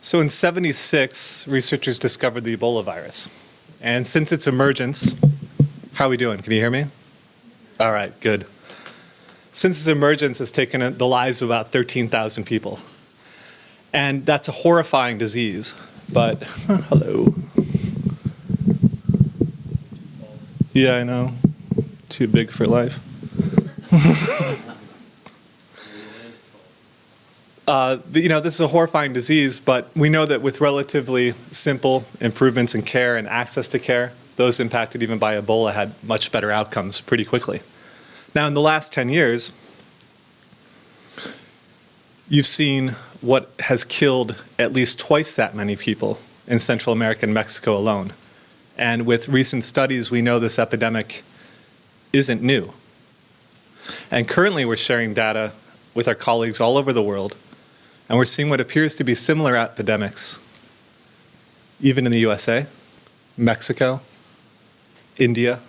So in '76, researchers discovered the Ebola virus. And since its emergence, how are we doing? Can you hear me? All right, good. Since its emergence, it's taken the lives of about 13,000 people. And that's a horrifying disease, but, hello. Yeah, I know. Too big for life. This is a horrifying disease, but we know that with relatively simple improvements in care and access to care, those impacted even by Ebola had much better outcomes pretty quickly. Now, in the last 10 years, you've seen what has killed at least twice that many people in Central America and Mexico alone. And with recent studies, we know this epidemic isn't new. And currently, we're sharing data with our colleagues all over the world, and we're seeing what appears to be similar epidemics, even in the USA, Mexico, India,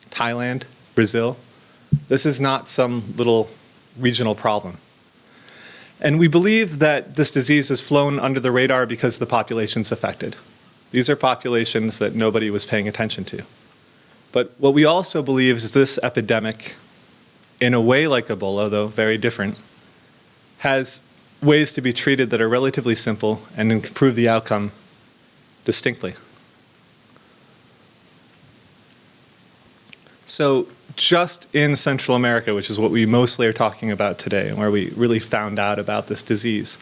Thailand, Brazil. This is not some little regional problem. And we believe that this disease has flown under the radar because the population's affected. These are populations that nobody was paying attention to. But what we also believe is this epidemic, in a way like Ebola, though very different, has ways to be treated that are relatively simple and improve the outcome distinctly. So just in Central America, which is what we mostly are talking about today and where we really found out about this disease,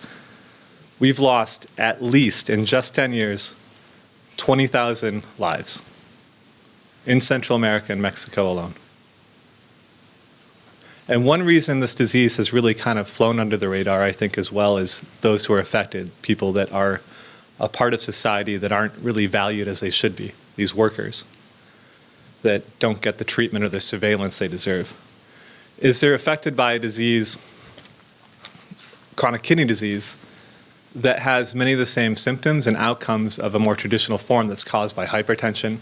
we've lost at least, in just 10 years, 20,000 lives in Central America and Mexico alone. And one reason this disease has really kind of flown under the radar, I think, as well, is those who are affected, people that are a part of society that aren't really valued as they should be, these workers that don't get the treatment or the surveillance they deserve. Is they're affected by a disease, chronic kidney disease, that has many of the same symptoms and outcomes of a more traditional form that's caused by hypertension,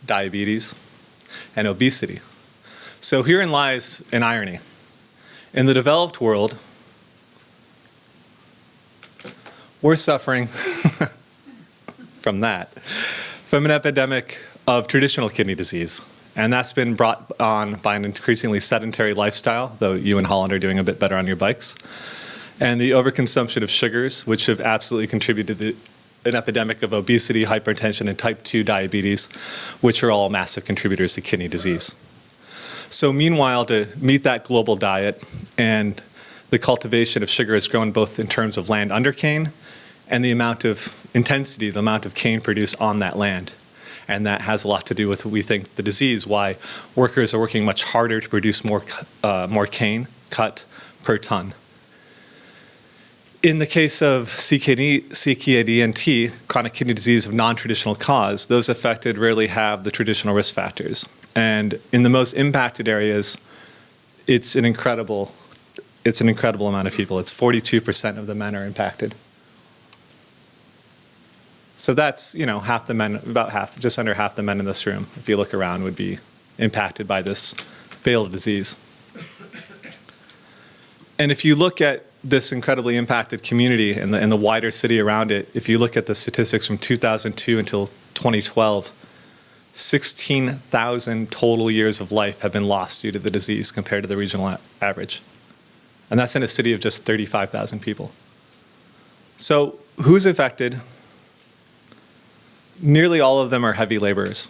diabetes, and obesity. So herein lies an irony. In the developed world, we're suffering from an epidemic of traditional kidney disease. And that's been brought on by an increasingly sedentary lifestyle, though you in Holland are doing a bit better on your bikes, and the overconsumption of sugars, which have absolutely contributed to an epidemic of obesity, hypertension, and type 2 diabetes, which are all massive contributors to kidney disease. So meanwhile, to meet that global diet, and the cultivation of sugar has grown both in terms of land under cane and the amount of intensity, the amount of cane produced on that land. And that has a lot to do with, we think, the disease, why workers are working much harder to produce more cane cut per ton. In the case of CKD&T, chronic kidney disease of non-traditional cause, those affected rarely have the traditional risk factors. And in the most impacted areas, it's an incredible amount of people. It's 42% of the men are impacted. So that's, half the men, about half, just under half the men in this room, if you look around, would be impacted by this fatal disease. And if you look at this incredibly impacted community and the wider city around it, if you look at the statistics from 2002 until 2012, 16,000 total years of life have been lost due to the disease compared to the regional average. And that's in a city of just 35,000 people. So who's affected? Nearly all of them are heavy laborers.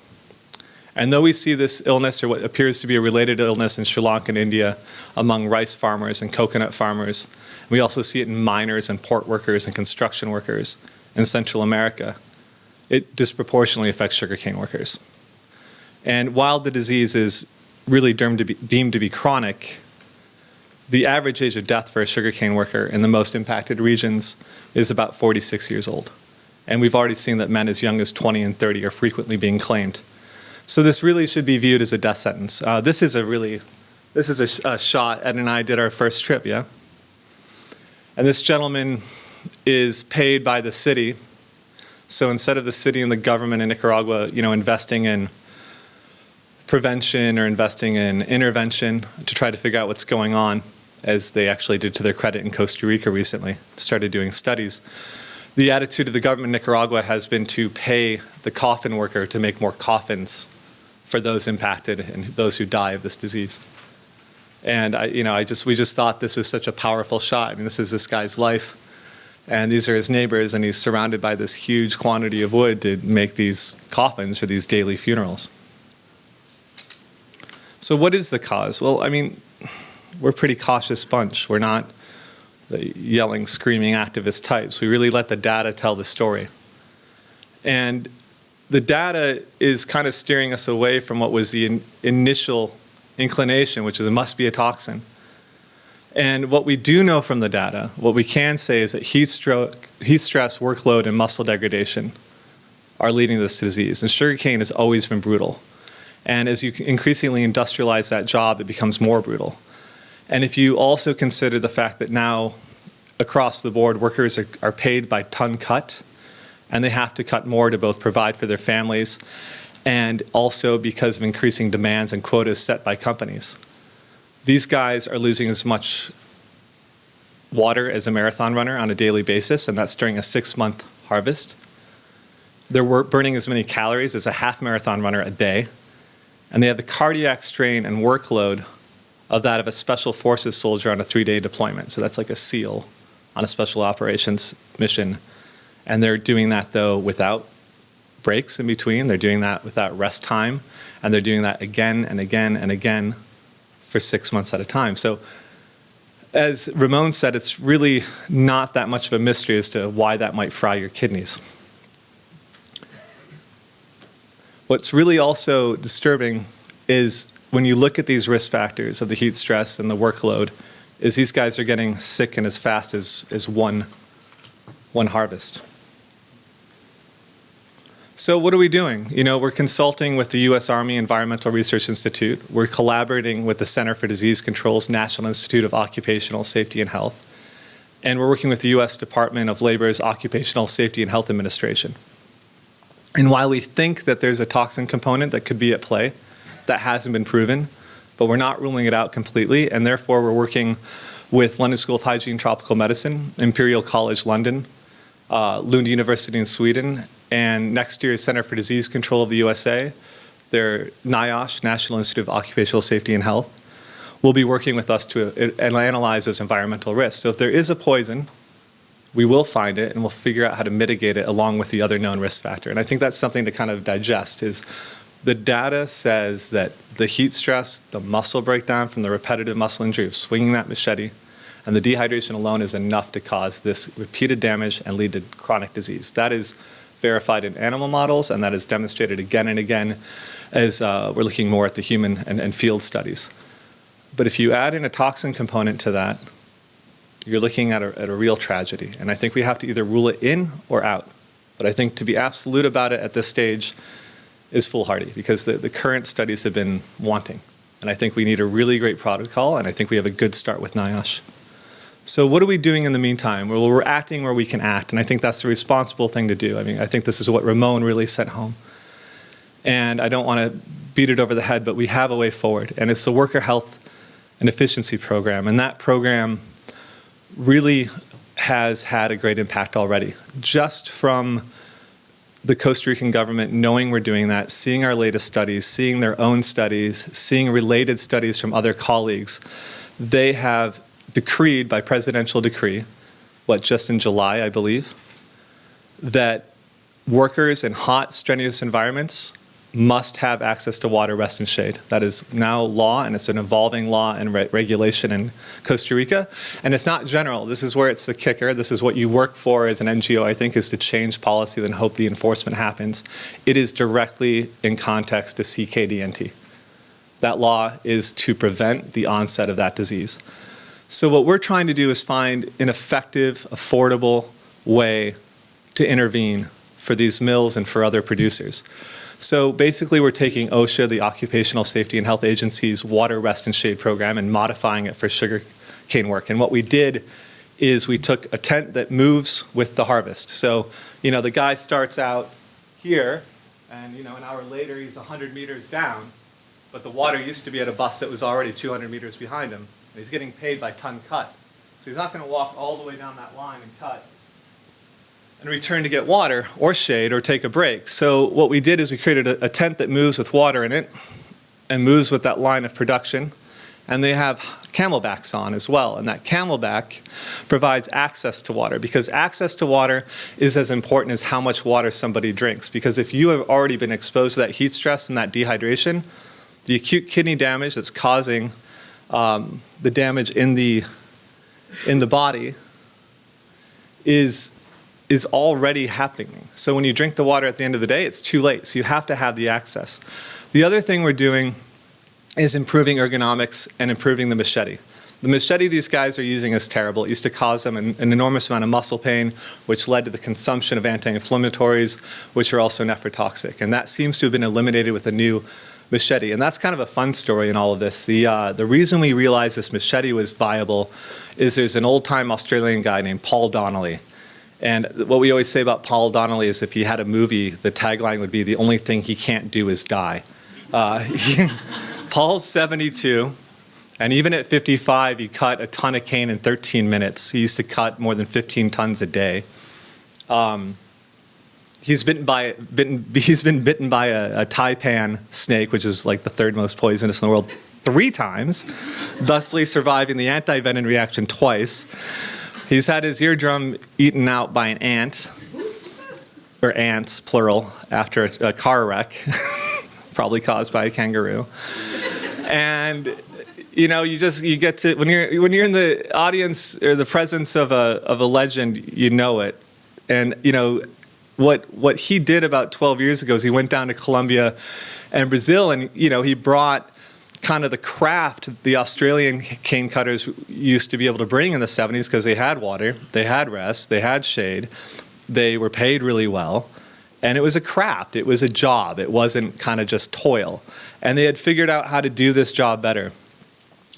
And though we see this illness, or what appears to be a related illness in Sri Lanka and India, among rice farmers and coconut farmers, we also see it in miners and port workers and construction workers in Central America. It disproportionately affects sugarcane workers. And while the disease is really deemed to be chronic, the average age of death for a sugarcane worker in the most impacted regions is about 46 years old. And we've already seen that men as young as 20 and 30 are frequently being claimed. So this really should be viewed as a death sentence. This is a shot. Ed and I did our first trip, yeah? And this gentleman is paid by the city. So instead of the city and the government in Nicaragua, investing in prevention or investing in intervention to try to figure out what's going on, as they actually did to their credit in Costa Rica recently, started doing studies, The attitude of the government of Nicaragua has been to pay the coffin worker to make more coffins for those impacted and those who die of this disease. And we just thought this was such a powerful shot. I mean, this is this guy's life, and these are his neighbors, and he's surrounded by this huge quantity of wood to make these coffins for these daily funerals. So what is the cause? Well, I mean, we're a pretty cautious bunch. We're not the yelling, screaming activist types. We really let the data tell the story. And the data is kind of steering us away from what was the initial inclination, which is it must be a toxin. And what we do know from the data, what we can say is that heat stress, workload, and muscle degradation are leading to this disease. And sugarcane has always been brutal. And as you increasingly industrialize that job, it becomes more brutal. And if you also consider the fact that now, across the board, workers are paid by ton cut, and they have to cut more to both provide for their families and also because of increasing demands and quotas set by companies. These guys are losing as much water as a marathon runner on a daily basis, and that's during a 6-month harvest. They're burning as many calories as a half marathon runner a day, and they have the cardiac strain and workload of that of a special forces soldier on a 3-day deployment. So that's like a SEAL on a special operations mission. And they're doing that, though, without breaks in between. They're doing that without rest time. And they're doing that again and again and again for 6 months at a time. So as Ramon said, it's really not that much of a mystery as to why that might fry your kidneys. What's really also disturbing is when you look at these risk factors of the heat stress and the workload, is these guys are getting sick in as fast as one harvest. So what are we doing? We're consulting with the U.S. Army Environmental Research Institute. We're collaborating with the Center for Disease Control's National Institute of Occupational Safety and Health. And we're working with the U.S. Department of Labor's Occupational Safety and Health Administration. And while we think that there's a toxin component that could be at play, that hasn't been proven, but we're not ruling it out completely, and therefore we're working with London School of Hygiene and Tropical Medicine, Imperial College London, Lund University in Sweden, and next year's Center for Disease Control of the USA, their NIOSH, National Institute of Occupational Safety and Health, will be working with us to analyze those environmental risks. So if there is a poison, we will find it and we'll figure out how to mitigate it along with the other known risk factor. And I think that's something to kind of digest is the data says that the heat stress, the muscle breakdown from the repetitive muscle injury of swinging that machete, and the dehydration alone is enough to cause this repeated damage and lead to chronic disease. That is verified in animal models, and that is demonstrated again and again as we're looking more at the human and field studies. But if you add in a toxin component to that, you're looking at a real tragedy. And I think we have to either rule it in or out. But I think to be absolute about it at this stage is foolhardy because the current studies have been wanting. And I think we need a really great protocol, and I think we have a good start with NIOSH. So what are we doing in the meantime? Well, we're acting where we can act, and I think that's the responsible thing to do. I mean, I think this is what Ramon really sent home. And I don't want to beat it over the head, but we have a way forward, and it's the Worker Health and Efficiency Program, and that program really has had a great impact already. Just from the Costa Rican government knowing we're doing that, seeing our latest studies, seeing their own studies, seeing related studies from other colleagues, they have decreed by presidential decree, just in July, I believe, that workers in hot, strenuous environments must have access to water, rest, and shade. That is now law, and it's an evolving law and regulation in Costa Rica. And it's not general. This is where it's the kicker. This is what you work for as an NGO, I think, is to change policy, then hope the enforcement happens. It is directly in context to CKD-NT. That law is to prevent the onset of that disease. So what we're trying to do is find an effective, affordable way to intervene for these mills and for other producers. So basically we're taking OSHA, the Occupational Safety and Health Agency's Water, Rest, and Shade program, and modifying it for sugarcane work. And what we did is we took a tent that moves with the harvest. So, the guy starts out here, and, an hour later he's 100 meters down, but the water used to be at a bus that was already 200 meters behind him. He's getting paid by ton cut. So he's not going to walk all the way down that line and cut and return to get water or shade or take a break. So what we did is we created a tent that moves with water in it and moves with that line of production. And they have camelbacks on as well. And that camelback provides access to water, because access to water is as important as how much water somebody drinks. Because if you have already been exposed to that heat stress and that dehydration, the acute kidney damage that's causing the damage in the body is already happening. So when you drink the water at the end of the day, it's too late. So you have to have the access. The other thing we're doing is improving ergonomics and improving the Machete. The Machete these guys are using is terrible. It used to cause them an enormous amount of muscle pain, which led to the consumption of anti-inflammatories, which are also nephrotoxic. And that seems to have been eliminated with the new Machete. And that's kind of a fun story in all of this. The reason we realized this Machete was viable is there's an old-time Australian guy named Paul Donnelly. And what we always say about Paul Donnelly is if he had a movie, the tagline would be, the only thing he can't do is die. Paul's 72, and even at 55, he cut a ton of cane in 13 minutes. He used to cut more than 15 tons a day. He's been bitten by a taipan snake, which is like the third most poisonous in the world, 3 times, thusly surviving the anti-venom reaction twice. He's had his eardrum eaten out by an ant, or ants, plural, after a car wreck, probably caused by a kangaroo. And you get to when you're in the audience or the presence of a legend, you know it. And what he did about 12 years ago is he went down to Colombia and Brazil, and he brought kind of the craft the Australian cane cutters used to be able to bring in the 70s, because they had water, they had rest, they had shade, they were paid really well. And it was a craft, it was a job, it wasn't kind of just toil. And they had figured out how to do this job better.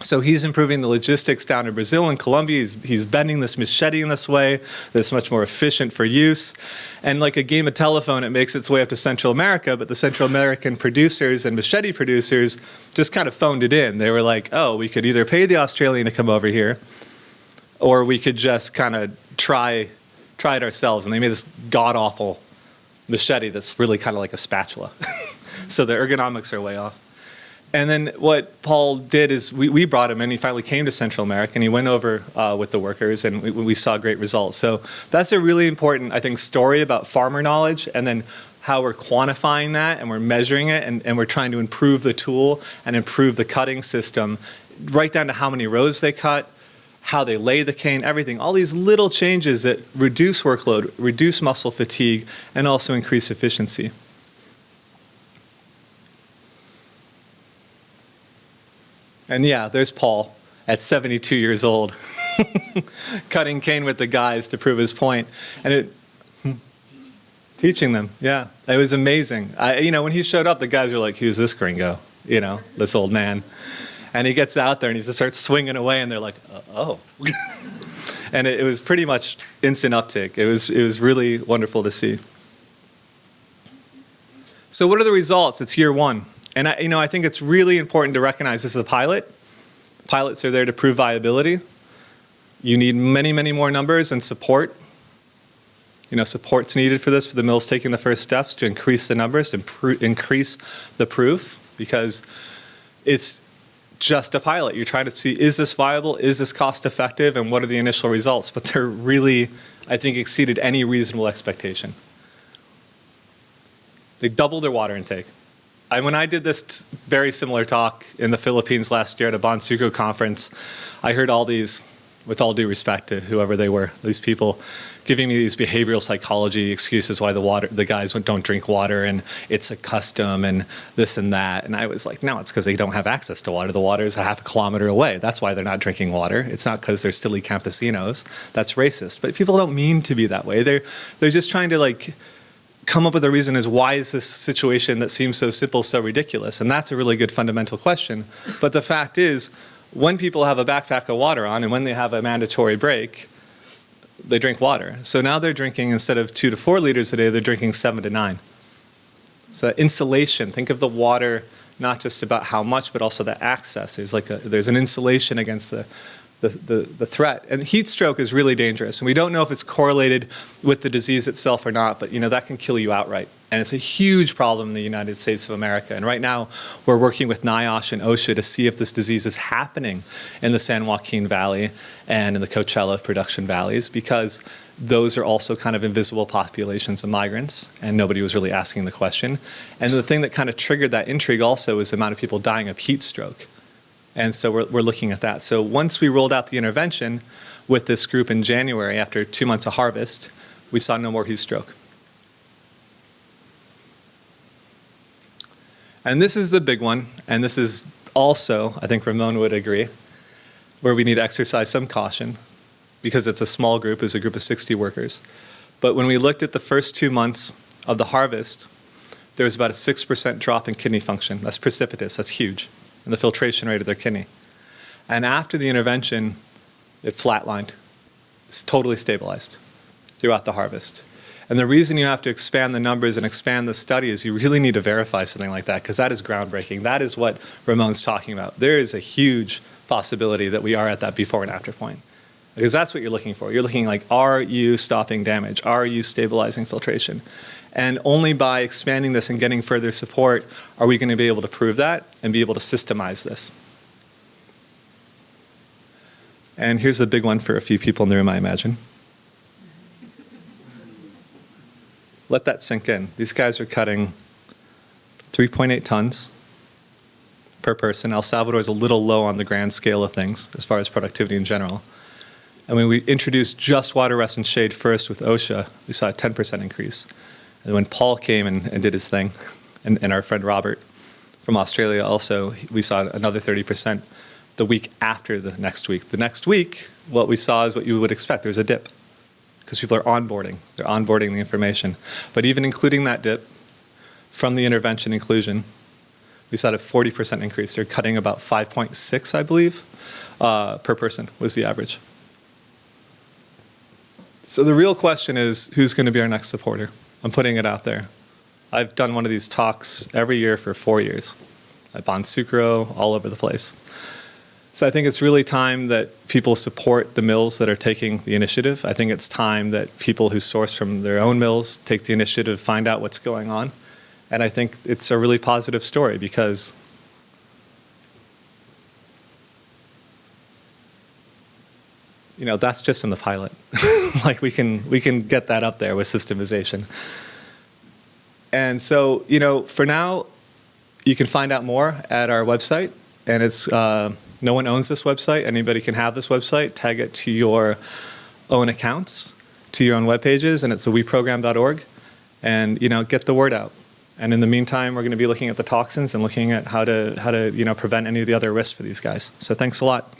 So he's improving the logistics down in Brazil and Colombia. He's bending this Machete in this way that's much more efficient for use. And like a game of telephone, it makes its way up to Central America, but the Central American producers and Machete producers just kind of phoned it in. They were like, oh, we could either pay the Australian to come over here, or we could just kind of try it ourselves. And they made this god-awful Machete that's really kind of like a spatula. So the ergonomics are way off. And then what Paul did is we brought him in. He finally came to Central America, and he went over with the workers, and we saw great results. So that's a really important, I think, story about farmer knowledge, and then how we're quantifying that, and we're measuring it, and we're trying to improve the tool and improve the cutting system, right down to how many rows they cut, how they lay the cane, everything. All these little changes that reduce workload, reduce muscle fatigue, and also increase efficiency. And yeah, there's Paul at 72 years old, cutting cane with the guys to prove his point. And teaching them, yeah. It was amazing. When he showed up, the guys were like, who's this gringo? This old man. And he gets out there and he just starts swinging away, and they're like, oh. And it was pretty much instant uptick. It was really wonderful to see. So what are the results? It's year 1. And I think it's really important to recognize this is a pilot. Pilots are there to prove viability. You need many, many more numbers and support. Support's needed for this, for the mills taking the first steps to increase the numbers, to increase the proof, because it's just a pilot. You're trying to see, is this viable? Is this cost effective? And what are the initial results? But they're really, I think, exceeded any reasonable expectation. They doubled their water intake. When I did this very similar talk in the Philippines last year at a Bonsuco conference, I heard all these, with all due respect to whoever they were, these people giving me these behavioral psychology excuses why the guys don't drink water, and it's a custom and this and that. And I was like, no, it's because they don't have access to water. The water is a half a kilometer away. That's why they're not drinking water. It's not because they're silly campesinos. That's racist. But people don't mean to be that way. They're just trying to come up with a reason as why is this situation that seems so simple so ridiculous? And that's a really good fundamental question. But the fact is, when people have a backpack of water on and when they have a mandatory break, they drink water. So now they're drinking, instead of 2 to 4 liters a day, they're drinking 7 to 9. So insulation, think of the water not just about how much, but also the access. There's an insulation against the threat. And heat stroke is really dangerous. And we don't know if it's correlated with the disease itself or not, but that can kill you outright. And it's a huge problem in the United States of America. And right now, we're working with NIOSH and OSHA to see if this disease is happening in the San Joaquin Valley and in the Coachella production valleys, because those are also kind of invisible populations of migrants, and nobody was really asking the question. And the thing that kind of triggered that intrigue also is the amount of people dying of heat stroke. And so we're looking at that. So once we rolled out the intervention with this group in January, after 2 months of harvest, we saw no more heat stroke. And this is the big one, and this is also, I think Ramon would agree, where we need to exercise some caution, because it's a small group, it's a group of 60 workers. But when we looked at the first 2 months of the harvest, there was about a 6% drop in kidney function. That's precipitous, that's huge, in the filtration rate of their kidney. And after the intervention, it flatlined. It's totally stabilized throughout the harvest. And the reason you have to expand the numbers and expand the study is you really need to verify something like that, because that is groundbreaking. That is what Ramon's talking about. There is a huge possibility that we are at that before and after point, because that's what you're looking for. You're looking like, are you stopping damage? Are you stabilizing filtration? And only by expanding this and getting further support are we going to be able to prove that and be able to systemize this. And here's a big one for a few people in the room, I imagine. Let that sink in. These guys are cutting 3.8 tons per person. El Salvador is a little low on the grand scale of things as far as productivity in general. And when we introduced just water, rest, and shade first with OSHA, we saw a 10% increase. And when Paul came and did his thing, and our friend Robert from Australia also, we saw another 30% the week after the next week. The next week, what we saw is what you would expect. There's a dip, because people are onboarding. They're onboarding the information. But even including that dip from the intervention inclusion, we saw a 40% increase. They're cutting about 5.6, I believe, per person was the average. So the real question is, who's going to be our next supporter? I'm putting it out there. I've done one of these talks every year for 4 years. At Bon Sucro, all over the place. So I think it's really time that people support the mills that are taking the initiative. I think it's time that people who source from their own mills take the initiative, find out what's going on. And I think it's a really positive story, because that's just in the pilot. Like we can get that up there with systemization. And so, for now, you can find out more at our website, and it's no one owns this website. Anybody can have this website. Tag it to your own accounts, to your own web pages, and it's weprogram.org. And get the word out. And in the meantime, we're going to be looking at the toxins and looking at how to prevent any of the other risks for these guys. So thanks a lot.